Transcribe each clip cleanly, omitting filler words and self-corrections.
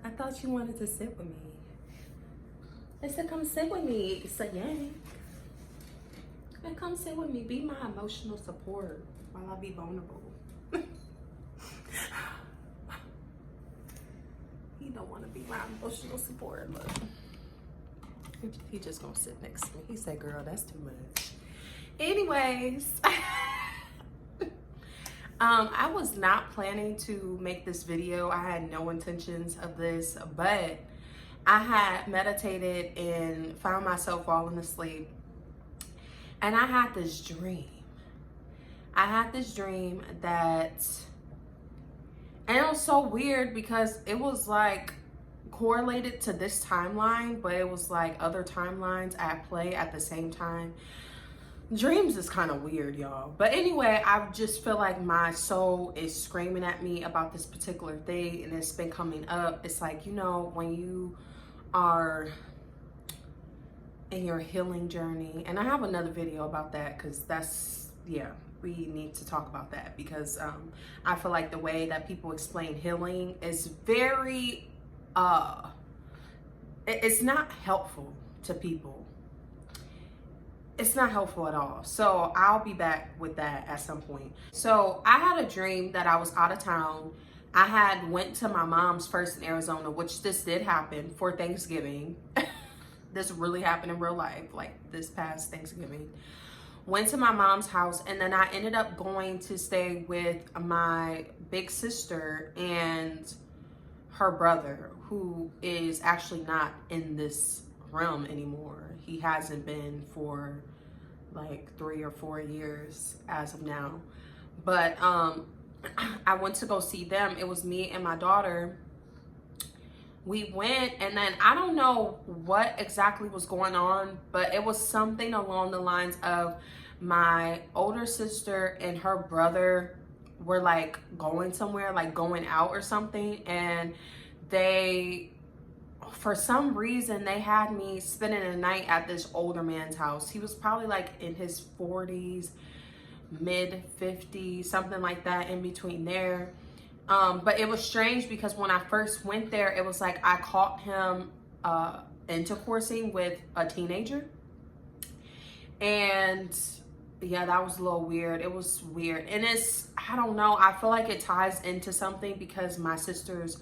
I thought you wanted to sit with me. I said, come sit with me. It's a yank. And come sit with me. Be my emotional support while I be vulnerable. He don't want to be my emotional support. Look. He just gonna sit next to me. He said, girl, that's too much. Anyways. I was not planning to make this video. I had no intentions of this, but I had meditated and found myself falling asleep. And I had this dream. And it was so weird because it was like correlated to this timeline, but it was like other timelines at play at the same time. Dreams is kind of weird, y'all. But anyway, I just feel like my soul is screaming at me about this particular thing, and it's been coming up. It's like, you know, when you are in your healing journey, and I have another video about that because that's, yeah, we need to talk about that because I feel like the way that people explain healing is very, it's not helpful to people. It's not helpful at all. So I'll be back with that at some point. So I had a dream that I was out of town. I had went to my mom's first in Arizona, which this did happen for Thanksgiving. This really happened in real life, like this past Thanksgiving. Went to my mom's house, and then I ended up going to stay with my big sister and her brother, who is actually not in this realm anymore. He hasn't been for like 3 or 4 years as of now. But I went to go see them. It was me and my daughter. We went, and then I don't know what exactly was going on, but it was something along the lines of my older sister and her brother were like going somewhere, like going out or something, and they, for some reason, they had me spending a night at this older man's house. He was probably like in his 40s, mid 50s, something like that, in between there. But it was strange because when I first went there, it was like I caught him intercoursing with a teenager. And yeah, that was a little weird. It was weird. And it's, I don't know, I feel like it ties into something because my sister's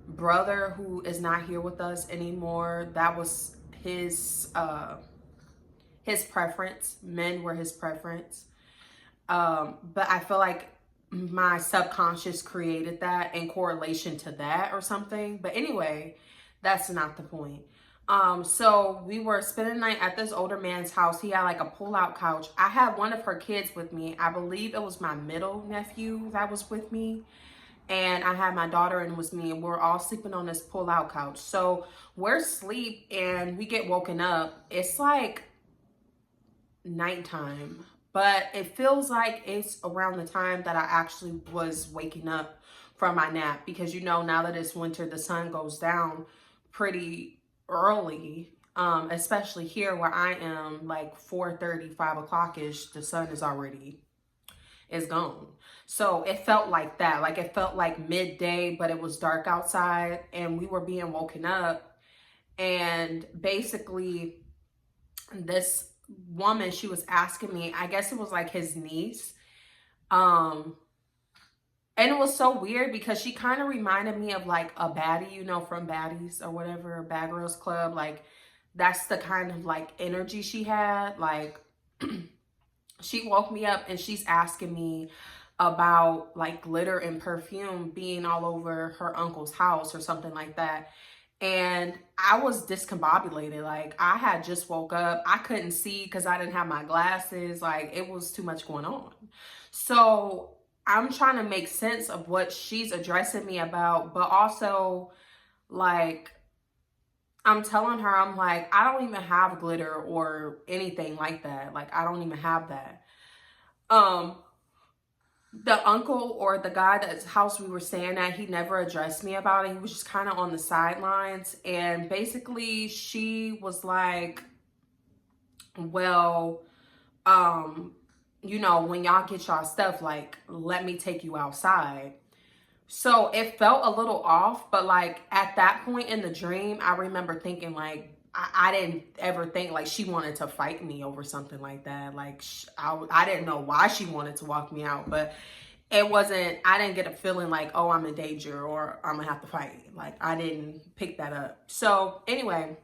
brother, who is not here with us anymore, that was his preference. Men were his preference. But I feel like my subconscious created that in correlation to that or something. But anyway, that's not the point. So we were spending the night at this older man's house. He had like a pull-out couch. I had one of her kids with me. I believe it was my middle nephew that was with me. And I had my daughter and it was me, and we're all sleeping on this pull-out couch. So we're asleep and we get woken up. It's like nighttime, but it feels like it's around the time that I actually was waking up from my nap, because you know, now that it's winter, the sun goes down pretty early, especially here where I am, like 4:30, 5 o'clock-ish, the sun is gone. So it felt like that. Like it felt like midday, but it was dark outside and we were being woken up. And basically this woman, she was asking me, I guess it was like his niece. And it was so weird because she kind of reminded me of like a baddie, you know, from Baddies or whatever, Bad Girls Club. Like that's the kind of like energy she had. Like she woke me up and she's asking me about like glitter and perfume being all over her uncle's house or something like that. And I was discombobulated. Like I had just woke up. I couldn't see because I didn't have my glasses. Like it was too much going on. So I'm trying to make sense of what she's addressing me about, but also like I'm telling her, I'm like, I don't even have glitter or anything like that. Like I don't even have that. The uncle or the guy that's house we were staying at, he never addressed me about it. He was just kind of on the sidelines. And basically she was like, well, you know, when y'all get y'all stuff, like, let me take you outside. So it felt a little off, but like at that point in the dream, I remember thinking like, I didn't ever think like she wanted to fight me over something like that. Like I didn't know why she wanted to walk me out, but it wasn't, I didn't get a feeling like, oh, I'm in danger or I'm gonna have to fight. Like I didn't pick that up. So anyway,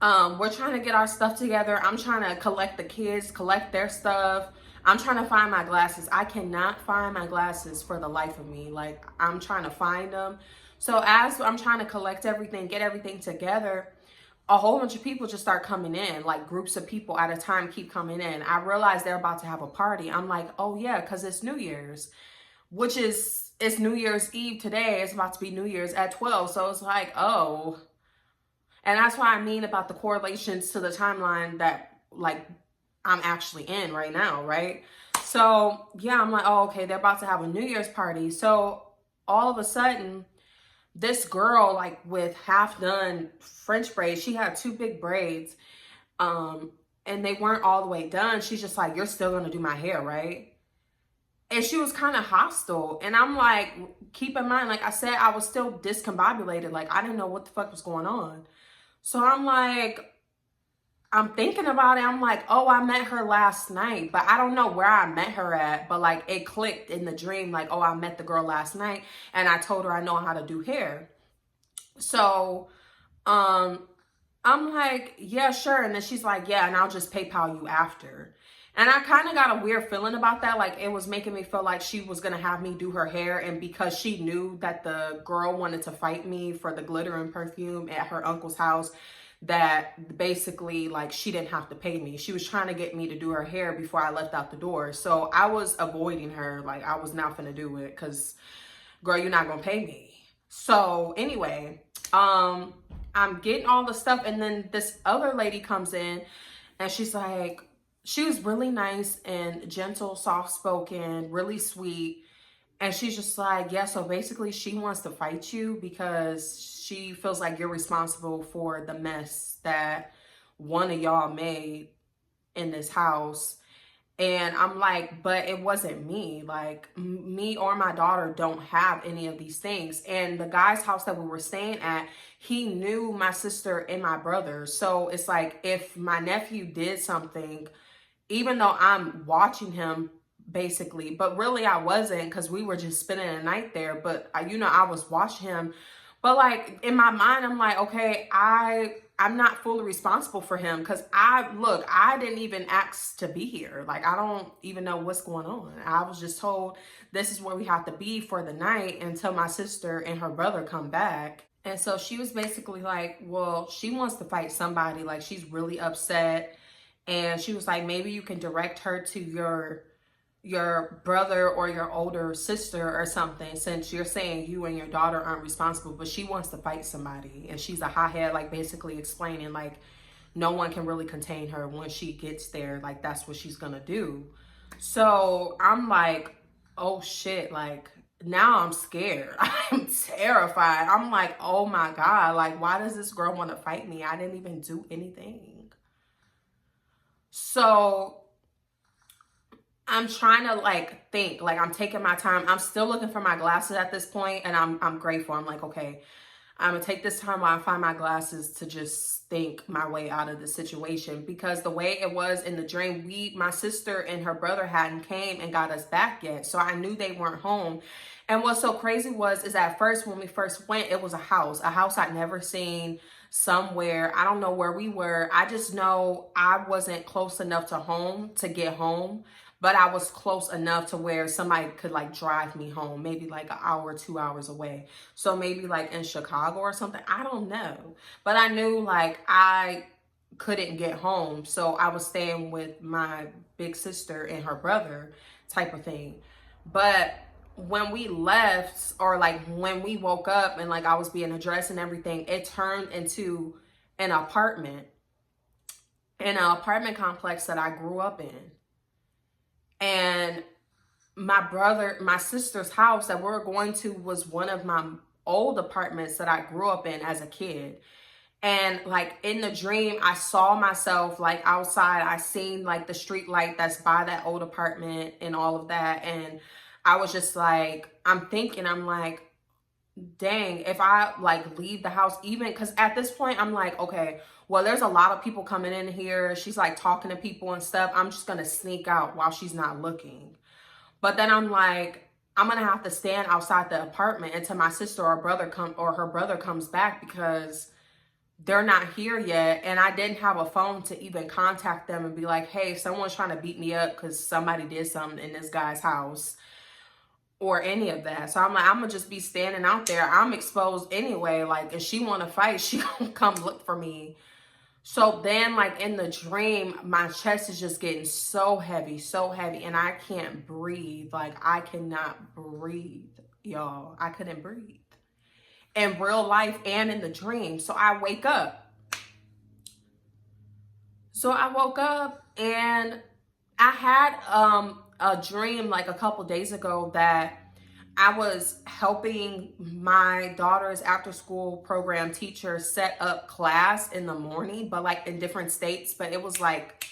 we're trying to get our stuff together. I'm trying to collect the kids, collect their stuff. I'm trying to find my glasses. I cannot find my glasses for the life of me. Like I'm trying to find them. So as I'm trying to collect everything, get everything together, a whole bunch of people just start coming in, like groups of people at a time keep coming in. I realize they're about to have a party. I'm like, oh yeah, because it's New Year's, which is, it's New Year's Eve today. It's about to be New Year's at 12. So it's like, oh. And that's what I mean about the correlations to the timeline that like I'm actually in right now, right? So yeah, I'm like, oh, okay, they're about to have a New Year's party. So all of a sudden, this girl, like with half done French braids, she had two big braids, and they weren't all the way done. She's just like, you're still gonna do my hair, right? And she was kind of hostile. And I'm like, keep in mind, like I said, I was still discombobulated. Like I didn't know what the fuck was going on. So I'm like, I'm thinking about it. I'm like, oh, I met her last night, but I don't know where I met her at. But like it clicked in the dream, like, oh, I met the girl last night and I told her I know how to do hair. So I'm like, yeah, sure. And then she's like, yeah, and I'll just PayPal you after. And I kind of got a weird feeling about that. Like it was making me feel like she was going to have me do her hair. And because she knew that the girl wanted to fight me for the glitter and perfume at her uncle's house, that basically like she didn't have to pay me. She was trying to get me to do her hair before I left out the door. So I was avoiding her. Like I was not going to do it because girl, you're not going to pay me. So anyway, I'm getting all the stuff. And then this other lady comes in and she's like, she was really nice and gentle, soft-spoken, really sweet. And she's just like, yeah, so basically she wants to fight you because she feels like you're responsible for the mess that one of y'all made in this house. And I'm like, but it wasn't me. Like me or my daughter don't have any of these things. And the guy's house that we were staying at, he knew my sister and my brother. So it's like if my nephew did something, even though I'm watching him basically, but really I wasn't because we were just spending a night there. But I was watching him. But like in my mind, I'm like, okay, I'm not fully responsible for him because I didn't even ask to be here. Like I don't even know what's going on. I was just told this is where we have to be for the night until my sister and her brother come back. And so she was basically like, well, she wants to fight somebody. Like she's really upset. And she was like, maybe you can direct her to your brother or your older sister or something, since you're saying you and your daughter aren't responsible, but she wants to fight somebody. And she's a hothead, like basically explaining like no one can really contain her when she gets there. Like that's what she's gonna do. So I'm like, oh shit, like now I'm scared. I'm terrified. I'm like, oh my God, like why does this girl want to fight me? I didn't even do anything. So I'm trying to like think, like I'm taking my time. I'm still looking for my glasses at this point, and I'm grateful. I'm like, okay, I'm gonna take this time while I find my glasses to just think my way out of the situation, because the way it was in the dream, my sister and her brother hadn't came and got us back yet. So I knew they weren't home. And what's so crazy is at first, when we first went, it was a house I'd never seen, somewhere. I don't know where we were. I just know I wasn't close enough to home to get home, but I was close enough to where somebody could like drive me home, maybe like an hour, 2 hours away. So maybe like in Chicago or something. I don't know. But I knew like I couldn't get home. So I was staying with my big sister and her brother type of thing. But when we left, or like when we woke up and like I was being addressed and everything, it turned into an apartment in an apartment complex that I grew up in. And my sister's house that we're going to was one of my old apartments that I grew up in as a kid. And like in the dream, I saw myself like outside. I seen like the street light that's by that old apartment and all of that. And I was just like, I'm thinking, I'm like, dang, if I like leave the house, even because at this point I'm like, okay, well, there's a lot of people coming in here. She's like talking to people and stuff. I'm just gonna sneak out while she's not looking. But then I'm like, I'm gonna have to stand outside the apartment until my sister or brother or her brother comes back, because they're not here yet. And I didn't have a phone to even contact them and be like, hey, someone's trying to beat me up because somebody did something in this guy's house, or any of that. So I'm like, I'm gonna just be standing out there. I'm exposed anyway. Like, if she wanna fight, she gonna come look for me. So then, like, in the dream, my chest is just getting so heavy, and I can't breathe. Like, I cannot breathe, y'all. I couldn't breathe in real life and in the dream. So I wake up. So I woke up and I had a dream like a couple days ago that I was helping my daughter's after school program teacher set up class in the morning, but like in different states. But it was like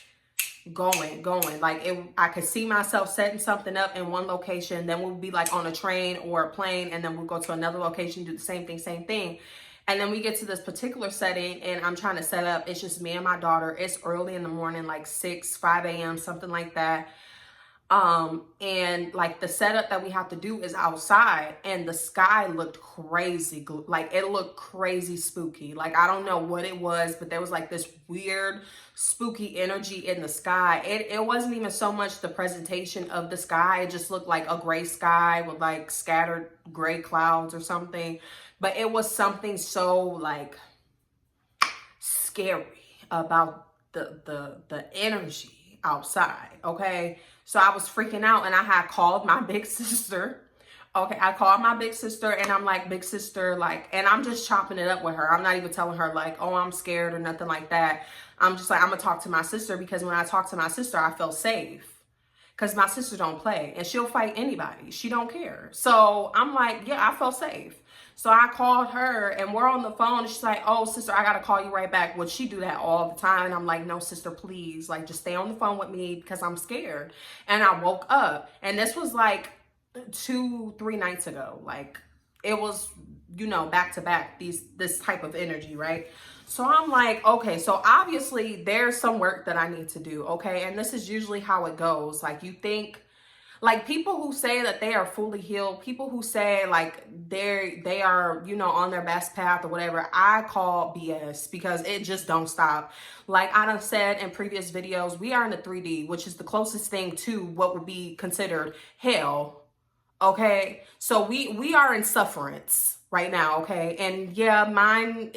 going. Like, I could see myself setting something up in one location, then we'll be like on a train or a plane, and then we'll go to another location, do the same thing. And then we get to this particular setting and I'm trying to set up. It's just me and my daughter. It's early in the morning, like 5 a.m., something like that. And like the setup that we have to do is outside, and the sky looked crazy. Like, it looked crazy spooky. Like, I don't know what it was, but there was like this weird spooky energy in the sky. It wasn't even so much the presentation of the sky. It just looked like a gray sky with like scattered gray clouds or something. But it was something so like scary about the energy outside. Okay. So I was freaking out, and I had called my big sister. Okay, I called my big sister and I'm like, big sister, like, and I'm just chopping it up with her. I'm not even telling her like, oh, I'm scared or nothing like that. I'm just like, I'm gonna talk to my sister, because when I talk to my sister, I feel safe. Because my sister don't play, and she'll fight anybody. She don't care. So I'm like, yeah, I felt safe. So I called her and we're on the phone, and she's like, oh, sister, I got to call you right back. Would she do that all the time? And I'm like, no, sister, please. Like, just stay on the phone with me because I'm scared. And I woke up, and this was like 2-3 nights ago. Like, it was, you know, back to back, this type of energy, right? So I'm like, okay, so obviously there's some work that I need to do, okay? And this is usually how it goes. Like, you think, like, people who say that they are fully healed, people who say like they are, you know, on their best path or whatever, I call BS, because it just don't stop. Like I done said in previous videos, we are in the 3D, which is the closest thing to what would be considered hell. Okay, so we are in sufferance right now. Okay, and yeah, mind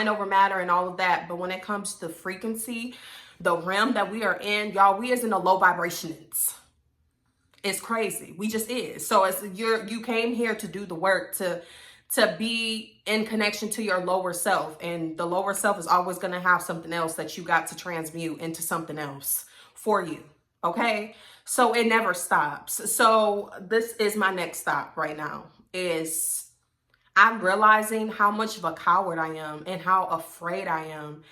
over matter and all of that, but when it comes to frequency, the realm that we are in, y'all, we is in the low vibrations. It's crazy. We just is. So it's you came here to do the work, to be in connection to your lower self, and the lower self is always going to have something else that you got to transmute into something else for you. Okay, so it never stops. So this is my next stop right now, is I'm realizing how much of a coward I am and how afraid I am.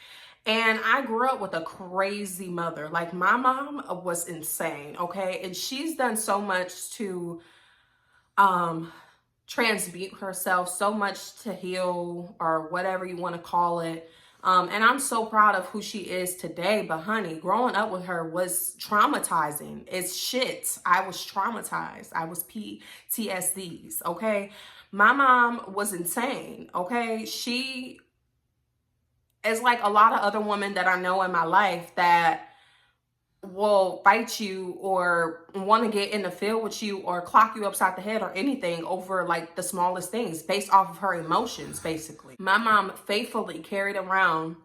And I grew up with a crazy mother. Like, my mom was insane, okay? And she's done so much to transmute herself, so much to heal, or whatever you want to call it. And I'm so proud of who she is today. But honey, growing up with her was traumatizing. It's shit. I was traumatized. I was PTSDs, okay? My mom was insane, okay? She is like a lot of other women that I know in my life that will fight you or want to get in the field with you or clock you upside the head or anything over like the smallest things based off of her emotions, basically. My mom faithfully carried around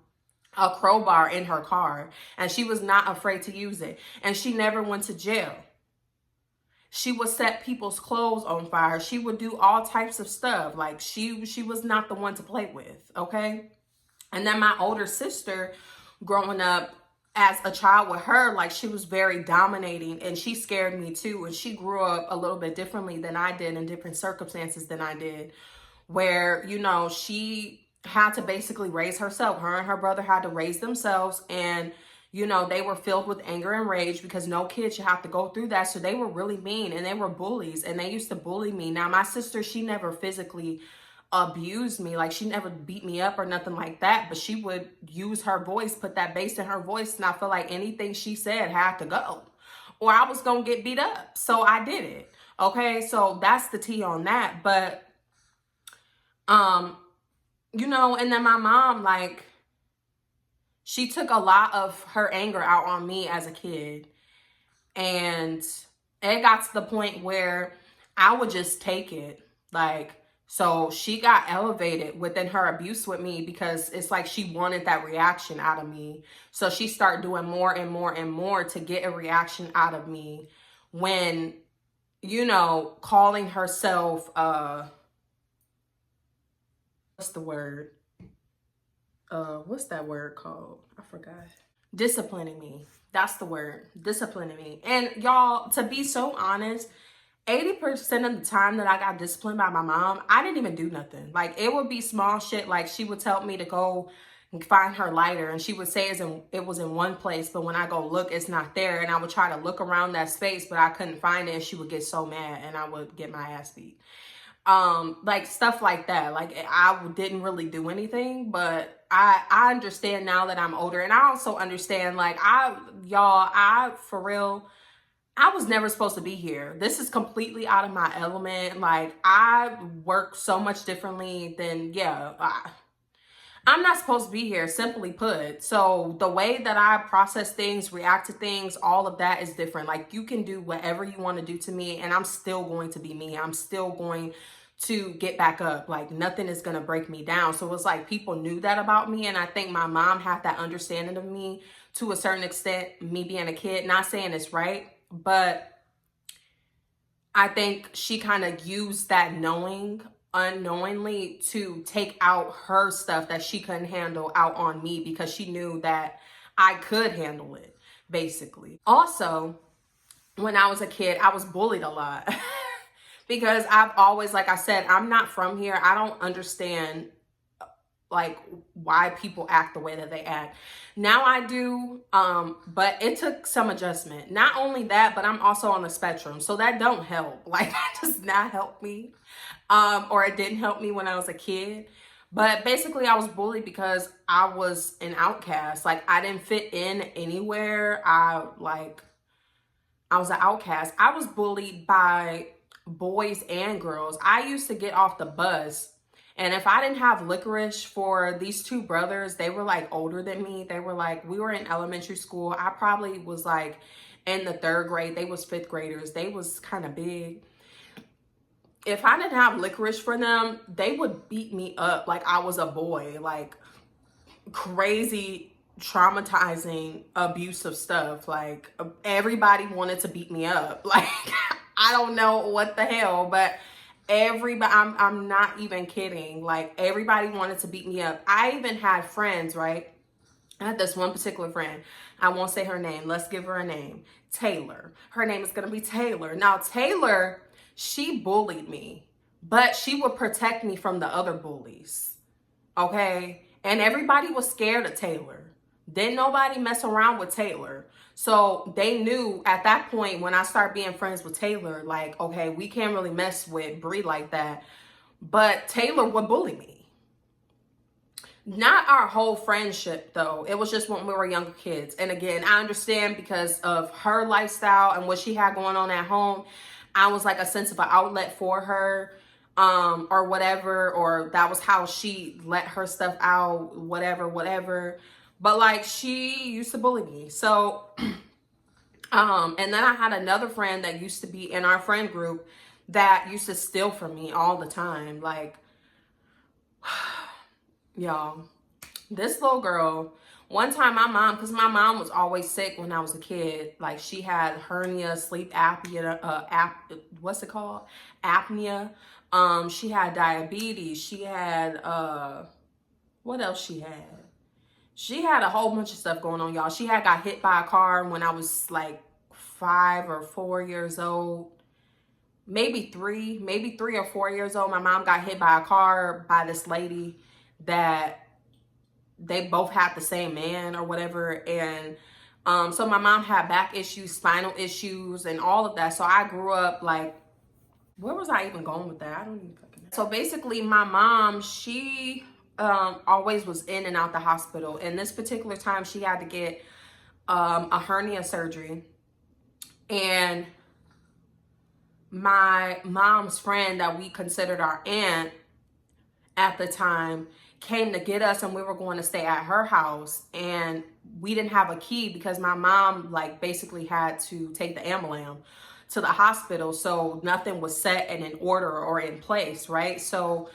a crowbar in her car, and she was not afraid to use it. And she never went to jail. She would set people's clothes on fire. She would do all types of stuff. Like, she was not the one to play with, okay? And then my older sister, growing up as a child with her, like, she was very dominating, and she scared me too. And she grew up a little bit differently than I did, in different circumstances than I did, where, you know, she had to basically raise herself. Her and her brother had to raise themselves. And, You know, they were filled with anger and rage because no kid should have to go through that. So they were really mean and they were bullies and they used to bully me. Now, my sister, she never physically abused me. Like, she never beat me up or nothing like that. But she would use her voice, put that bass in her voice. And I feel like anything she said had to go or I was going to get beat up. So I did it. Okay, so that's the tea on that. But, you know, and then my mom, like, she took a lot of her anger out on me as a kid. And it got to the point where I would just take it. Like, so she got elevated within her abuse with me because it's like she wanted that reaction out of me. So she started doing more and more and more to get a reaction out of me when, you know, calling herself, what's the word? What's that word called? I forgot. Disciplining me. That's the word. Disciplining me. And y'all, to be so honest, 80% of the time that I got disciplined by my mom, I didn't even do nothing. Like, it would be small shit. Like, she would tell me to go and find her lighter, and she would say it was in one place, but when I go look, it's not there. And I would try to look around that space, but I couldn't find it, and she would get so mad, and I would get my ass beat. Like, stuff like that. Like, I didn't really do anything, but I understand now that I'm older, and I also understand, like, for real, I was never supposed to be here. This is completely out of my element. Like, I work so much differently than, I'm not supposed to be here, simply put. So the way that I process things, react to things, all of that is different. Like, you can do whatever you want to do to me, and I'm still going to be me. I'm still going to get back up. Like, nothing is going to break me down. So it's like people knew that about me, and I think my mom had that understanding of me to a certain extent, me being a kid. Not saying it's right, but I think she kind of used that unknowingly to take out her stuff that she couldn't handle out on me because she knew that I could handle it, basically. Also, when I was a kid, I was bullied a lot because I've always, like I said, I'm not from here. I don't understand like why people act the way that they act. Now I do, but it took some adjustment. Not only that, but I'm also on the spectrum, so that don't help. Like, that does not help me, or it didn't help me when I was a kid. But basically, I was bullied because I was an outcast. Like, I didn't fit in anywhere. I was an outcast. I was bullied by boys and girls. I used to get off the bus, and if I didn't have licorice for these two brothers, they were like older than me. They were like, we were in elementary school. I probably was like in the 3rd grade. They was 5th graders. They was kind of big. If I didn't have licorice for them, they would beat me up like I was a boy. Like, crazy, traumatizing, abusive stuff. Like, everybody wanted to beat me up. Like, I don't know what the hell, but everybody, I'm not even kidding. Like, everybody wanted to beat me up. I even had friends, right? I had this one particular friend. I won't say her name. Let's give her a name. Taylor. Her name is going to be Taylor. Now, Taylor, she bullied me, but she would protect me from the other bullies. Okay? And everybody was scared of Taylor. Didn't nobody mess around with Taylor. So they knew at that point when I started being friends with Taylor, like, okay, we can't really mess with Bree like that. But Taylor would bully me. Not our whole friendship, though. It was just when we were younger kids. And again, I understand because of her lifestyle and what she had going on at home. I was like a sense of an outlet for her, or whatever, or that was how she let her stuff out, whatever. But like, she used to bully me. So, and then I had another friend that used to be in our friend group that used to steal from me all the time. Like, y'all, this little girl, one time because my mom was always sick when I was a kid. Like, she had hernia, sleep apnea, what's it called? Apnea. She had diabetes. She had, what else she had? She had a whole bunch of stuff going on, y'all. She had got hit by a car when I was like 5 or 4 years old. Maybe 3 or 4 years old. My mom got hit by a car by this lady that they both had the same man or whatever. And So my mom had back issues, spinal issues, and all of that. So I grew up like, where was I even going with that? I don't even fucking know. So basically, my mom, she always was in and out the hospital. And this particular time, she had to get a hernia surgery. And my mom's friend that we considered our aunt at the time came to get us, and we were going to stay at her house, and we didn't have a key because my mom like basically had to take the ambulance to the hospital, so nothing was set and in order or in place, right? So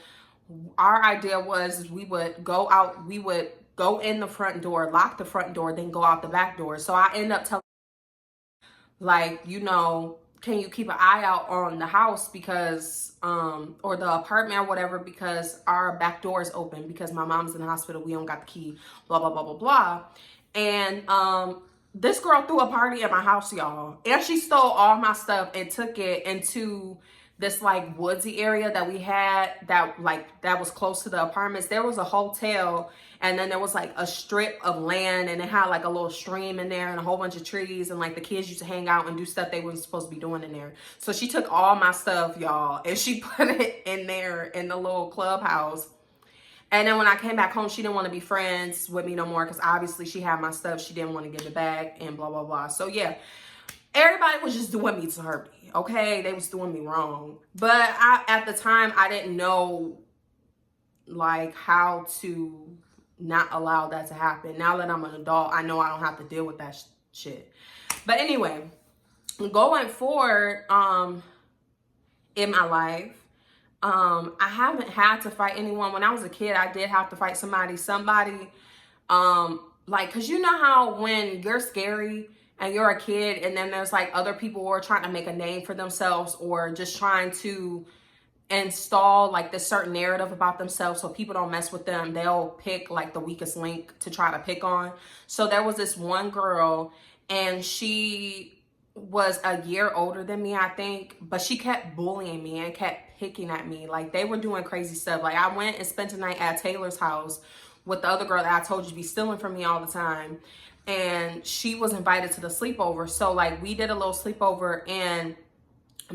our idea was we would go out, we would go in the front door, lock the front door, then go out the back door. So I end up telling, like, you know, can you keep an eye out on the house because, or the apartment or whatever, because our back door is open because my mom's in the hospital. We don't got the key, blah, blah, blah, blah, blah. And this girl threw a party at my house, y'all. And she stole all my stuff and took it into this like woodsy area that we had that was close to the apartments. There was a hotel, and then there was like a strip of land, and it had like a little stream in there and a whole bunch of trees, and like the kids used to hang out and do stuff they weren't supposed to be doing in there. So she took all my stuff, y'all, and she put it in there in the little clubhouse. And then when I came back home, she didn't want to be friends with me no more because obviously she had my stuff. She didn't want to give it back and blah, blah, blah. So yeah, everybody was just doing me to hurt me, okay? They was doing me wrong. But at the time, I didn't know like how to not allow that to happen. Now that I'm an adult, I know I don't have to deal with that shit. But anyway, going forward in my life, I haven't had to fight anyone. When I was a kid, I did have to fight somebody, like, cause you know how when you're scary and you're a kid and then there's like other people who are trying to make a name for themselves or just trying to install like this certain narrative about themselves so people don't mess with them, they'll pick like the weakest link to try to pick on. So there was this one girl, and she was a year older than me, I think, but she kept bullying me and kept picking at me. Like, they were doing crazy stuff. Like, I went and spent a night at Taylor's house with the other girl that I told you to be stealing from me all the time, and she was invited to the sleepover. So like, we did a little sleepover, and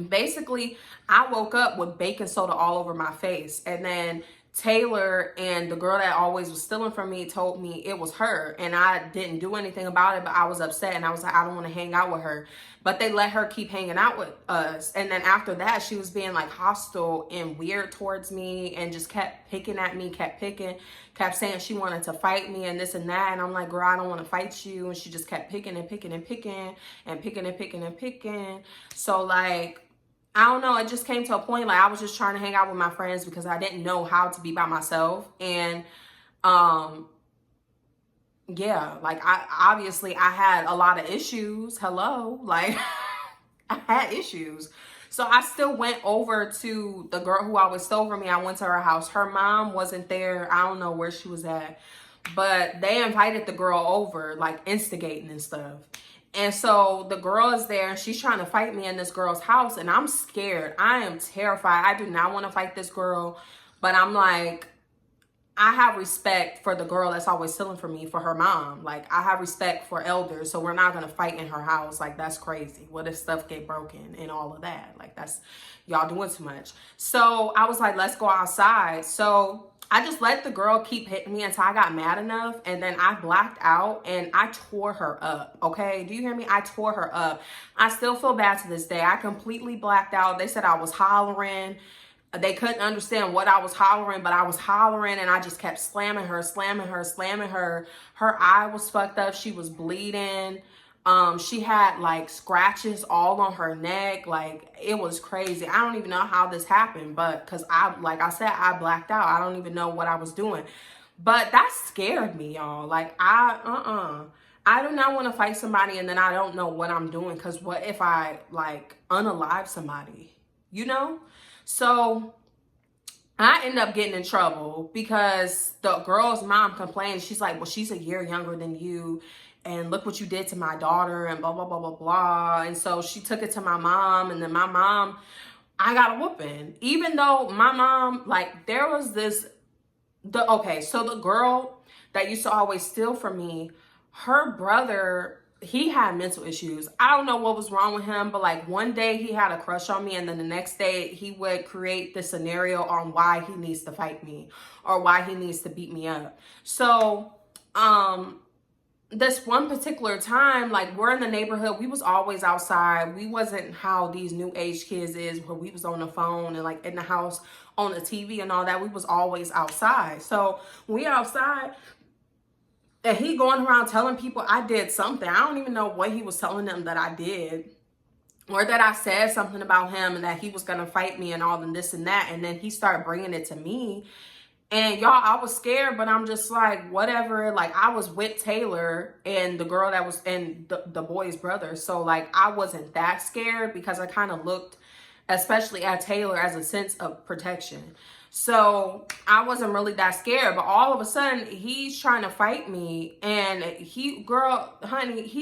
basically I woke up with baking soda all over my face. And then Taylor and the girl that always was stealing from me told me it was her, and I didn't do anything about it, but I was upset, and I was like, I don't want to hang out with her. But they let her keep hanging out with us. And then after that, she was being like hostile and weird towards me and just kept picking at me, kept saying she wanted to fight me and this and that. And I'm like, girl, I don't want to fight you. And she just kept picking and picking and picking and picking and picking and picking. So like, I don't know, it just came to a point like I was just trying to hang out with my friends because I didn't know how to be by myself. And yeah, like I had a lot of issues. Hello, like I had issues. So I still went over to the girl who always stole from me. I went to her house. Her mom wasn't there. I don't know where she was at, but they invited the girl over, like instigating and stuff. And so the girl is there, and she's trying to fight me in this girl's house, and I'm scared. I am terrified. I do not want to fight this girl, but I'm like, I have respect for the girl that's always stealing from me, for her mom. Like, I have respect for elders, so we're not going to fight in her house. Like, that's crazy. What if stuff get broken and all of that? Like, that's, y'all doing too much. So I was like, let's go outside. So I just let the girl keep hitting me until I got mad enough, and then I blacked out and I tore her up, okay? Do you hear me? I tore her up. I still feel bad to this day. I completely blacked out. They said I was hollering. They couldn't understand what I was hollering, but I was hollering, and I just kept slamming her, slamming her, slamming her. Her eye was fucked up. She was bleeding. She had like scratches all on her neck. Like, it was crazy. I don't even know how this happened, but because like I said, I blacked out. I don't even know what I was doing, but that scared me, y'all. Like, I do not want to fight somebody and then I don't know what I'm doing. Cause what if I like unalive somebody, you know? So I ended up getting in trouble because the girl's mom complained. She's like, well, she's a year younger than you, and look what you did to my daughter, and blah, blah, blah, blah, blah. And so she took it to my mom, and then my mom, I got a whooping. Even though my mom, like, there was this, okay, so the girl that used to always steal from me, her brother he had mental issues. I don't know what was wrong with him, but like one day he had a crush on me, and then the next day he would create this scenario on why he needs to fight me or why he needs to beat me up. So, this one particular time, like, we're in the neighborhood, we was always outside. We wasn't how these new age kids is, where we was on the phone and like in the house on the TV and all that. We was always outside. So we outside, and he going around telling people I did something. I don't even know what he was telling them that I did, or that I said something about him and that he was going to fight me and all and this and that. And then he started bringing it to me. And y'all, I was scared, but I'm just like, whatever. Like, I was with Taylor and the girl that was, and the boy's brother. So like, I wasn't that scared because I kind of looked, especially at Taylor, as a sense of protection. So I wasn't really that scared, but all of a sudden he's trying to fight me, and he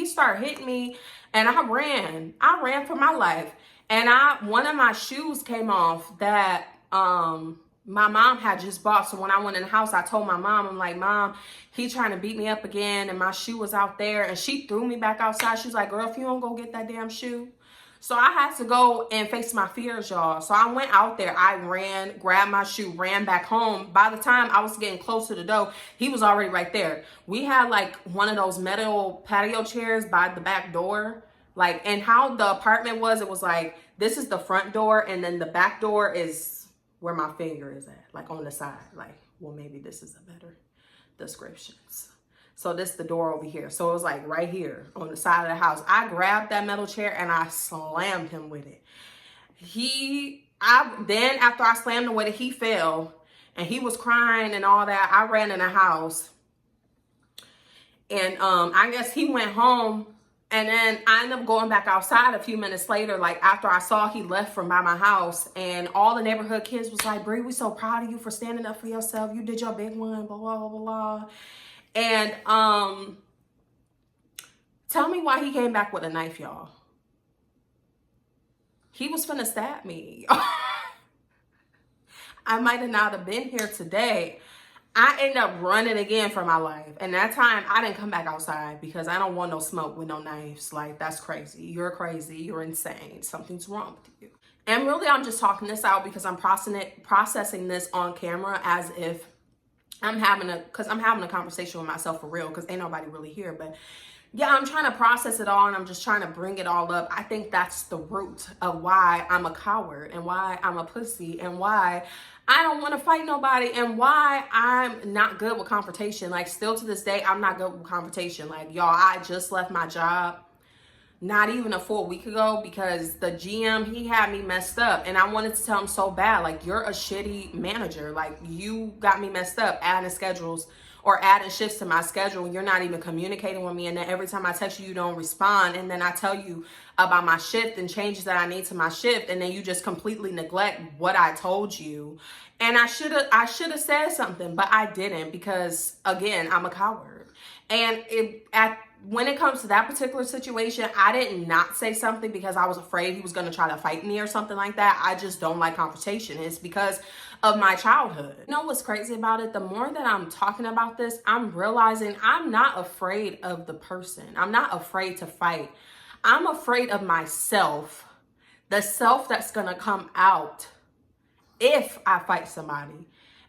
started hitting me, and I ran for my life. And one of my shoes came off that, my mom had just bought. So when I went in the house, I told my mom, I'm like, Mom, he trying to beat me up again, and my shoe was out there. And she threw me back outside. She's like, girl, if you don't go get that damn shoe. So I had to go and face my fears, y'all. So I went out there. I ran, grabbed my shoe, ran back home. By the time I was getting close to the door, he was already right there. We had like one of those metal patio chairs by the back door. Like, and how the apartment was, it was like, this is the front door, and then the back door is where my finger is at, like on the side. Like, well, maybe this is a better description. So this is the door over here. So it was like right here on the side of the house. I grabbed that metal chair and I slammed him with it. Then after I slammed him with it, he fell and he was crying and all that. I ran in the house, and I guess he went home. And then I ended up going back outside a few minutes later, like after I saw he left from by my house, and all the neighborhood kids was like, Bree, we so proud of you for standing up for yourself. You did your big one, blah, blah, blah, blah. And tell me why he came back with a knife, y'all. He was finna stab me. I might have not have been here today. I ended up running again for my life. And that time, I didn't come back outside because I don't want no smoke with no knives. Like, that's crazy. You're crazy. You're insane. Something's wrong with you. And really, I'm just talking this out because I'm processing this on camera as if I'm having a conversation with myself for real, because ain't nobody really here. But yeah, I'm trying to process it all, and I'm just trying to bring it all up. I think that's the root of why I'm a coward, and why I'm a pussy, and why I don't want to fight nobody, and why I'm not good with confrontation. Like, still to this day, I'm not good with confrontation. Like, y'all, I just left my job not even a full week ago because the GM, he had me messed up, and I wanted to tell him so bad, like, you're a shitty manager. Like, you got me messed up, adding schedules or adding shifts to my schedule. You're not even communicating with me, and then every time I text you, you don't respond, and then I tell you about my shift and changes that I need to my shift, and then you just completely neglect what I told you. And I should have said something, but I didn't, because again, I'm a coward. And when it comes to that particular situation, I did not say something because I was afraid he was going to try to fight me or something like that. I just don't like confrontation. It's because of my childhood. You know what's crazy about it? The more that I'm talking about this, I'm realizing I'm not afraid of the person. I'm not afraid to fight. I'm afraid of myself, the self that's going to come out if I fight somebody.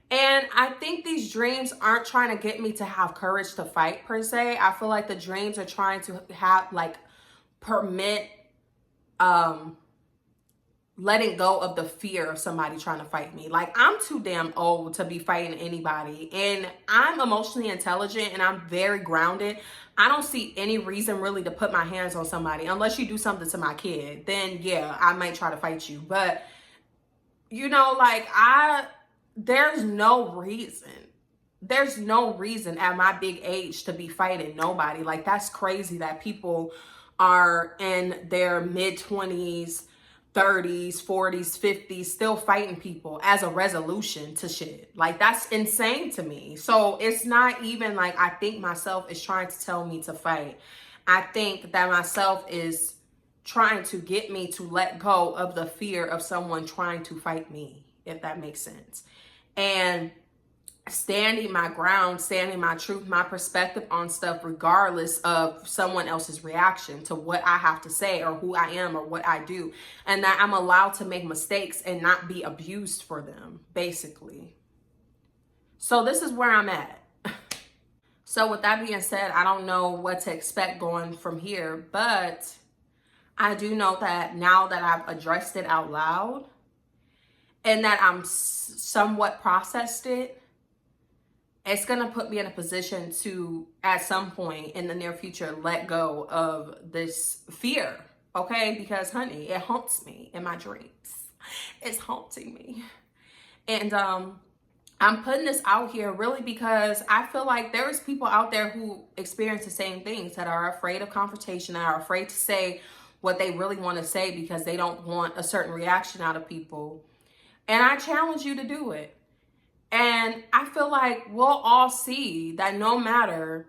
And I think these dreams aren't trying to get me to have courage to fight per se. I feel like the dreams are trying to have, like, permit letting go of the fear of somebody trying to fight me. Like, I'm too damn old to be fighting anybody, and I'm emotionally intelligent and I'm very grounded. I don't see any reason really to put my hands on somebody unless you do something to my kid. Then yeah, I might try to fight you. But you know, like, there's no reason at my big age to be fighting nobody. Like, that's crazy that people are in their mid-20s, 30s, 40s, 50s still fighting people as a resolution to shit. Like, that's insane to me. So it's not even like I think myself is trying to tell me to fight. I think that myself is trying to get me to let go of the fear of someone trying to fight me, if that makes sense. And standing my ground, standing my truth, my perspective on stuff, regardless of someone else's reaction to what I have to say or who I am or what I do. And that I'm allowed to make mistakes and not be abused for them, basically. So this is where I'm at. So with that being said, I don't know what to expect going from here, but I do know that now that I've addressed it out loud and that I'm somewhat processed it, it's going to put me in a position to, at some point in the near future, let go of this fear, okay? Because, honey, it haunts me in my dreams. It's haunting me. And I'm putting this out here really because I feel like there's people out there who experience the same things, that are afraid of confrontation, that are afraid to say what they really want to say because they don't want a certain reaction out of people. And I challenge you to do it. And I feel like we'll all see that no matter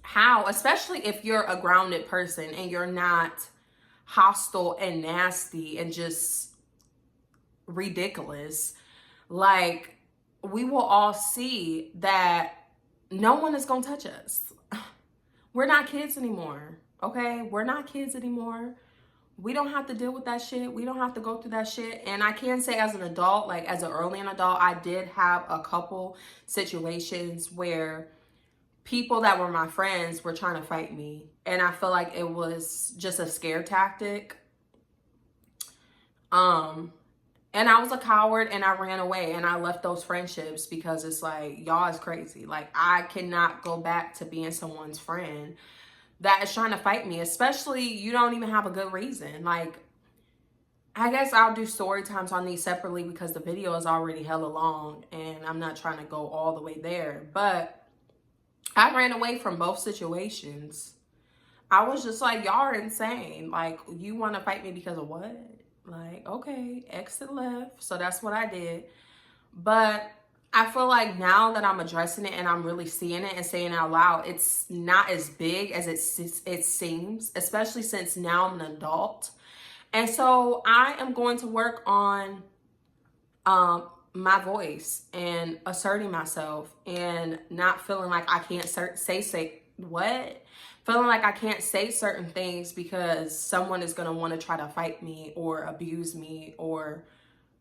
how, especially if you're a grounded person and you're not hostile and nasty and just ridiculous, like, we will all see that no one is going to touch us. We're not kids anymore, okay? We're not kids anymore. We don't have to deal with that shit. We don't have to go through that shit. And I can say as an adult, like as an early adult, I did have a couple situations where people that were my friends were trying to fight me. And I feel like it was just a scare tactic. And I was a coward and I ran away and I left those friendships because it's like, y'all is crazy. Like, I cannot go back to being someone's friend that is trying to fight me, especially you don't even have a good reason. Like, I guess I'll do story times on these separately because the video is already hella long and I'm not trying to go all the way there. But I ran away from both situations. I was just like, y'all are insane. Like, you want to fight me because of what? Like, okay, exit left. So that's what I did. But I feel like now that I'm addressing it and I'm really seeing it and saying it out loud, it's not as big as it seems, especially since now I'm an adult. And so I am going to work on my voice and asserting myself and not feeling like I can't feeling like I can't say certain things because someone is going to want to try to fight me or abuse me or,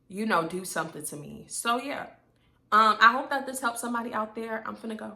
you know, do something to me. So yeah. I hope that this helps somebody out there. I'm finna go.